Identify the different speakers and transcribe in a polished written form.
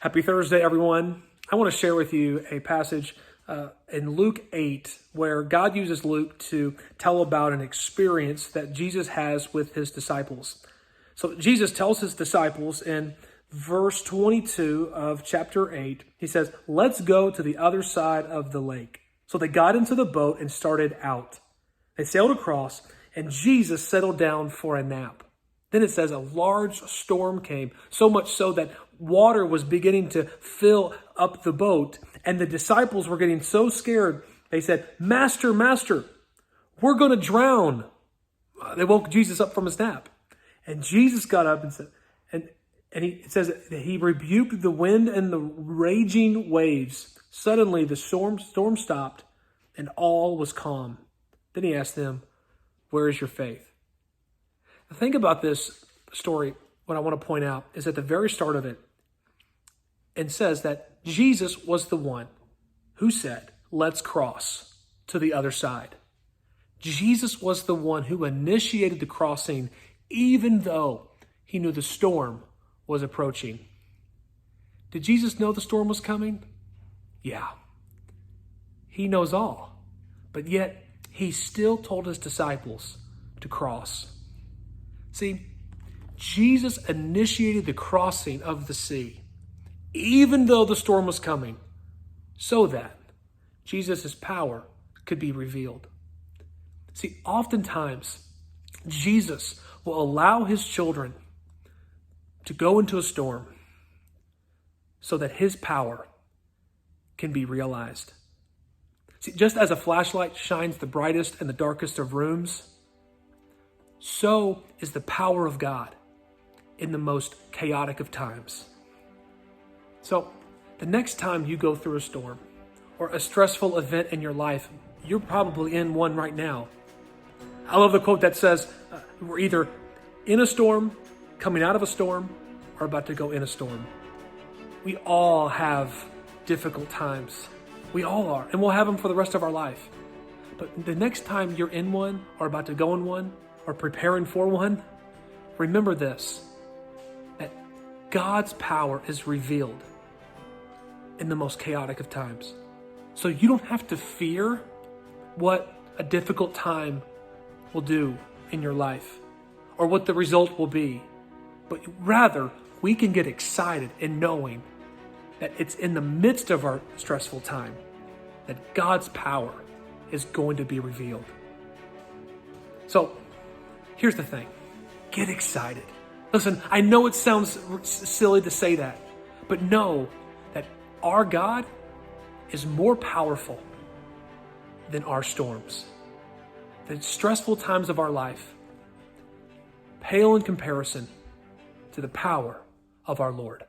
Speaker 1: Happy Thursday, everyone. I want to share with you a passage in Luke 8 where God uses Luke to tell about an experience that Jesus has with his disciples. So Jesus tells his disciples in verse 22 of chapter 8, he says, "Let's go to the other side of the lake." So they got into the boat and started out. They sailed across, and Jesus settled down for a nap. Then it says a large storm came, so much so that water was beginning to fill up the boat, and the disciples were getting so scared, they said, Master, we're going to drown." They woke Jesus up from his nap. And Jesus got up and said, it says that he rebuked the wind and the raging waves. Suddenly the storm stopped, and all was calm. Then he asked them, "Where is your faith?" The thing about this story, what I want to point out, is at the very start of it, it says that Jesus was the one who said, "Let's cross to the other side." Jesus was the one who initiated the crossing, even though he knew the storm was approaching. Did Jesus know the storm was coming? Yeah. He knows all. But yet, he still told his disciples to cross. See, Jesus initiated the crossing of the sea, even though the storm was coming, so that Jesus' power could be revealed. See, oftentimes, Jesus will allow his children to go into a storm so that his power can be realized. See, just as a flashlight shines the brightest in the darkest of rooms, so is the power of God in the most chaotic of times. So, the next time you go through a storm or a stressful event in your life, you're probably in one right now. I love the quote that says, we're either in a storm, coming out of a storm, or about to go in a storm. We all have difficult times. We all are, and we'll have them for the rest of our life. But the next time you're in one, or about to go in one, or preparing for one, remember this, that God's power is revealed in the most chaotic of times. So you don't have to fear what a difficult time will do in your life or what the result will be. But rather, we can get excited in knowing that it's in the midst of our stressful time that God's power is going to be revealed. So, here's the thing. Get excited. Listen, I know it sounds silly to say that, but know that our God is more powerful than our storms. The stressful times of our life pale in comparison to the power of our Lord.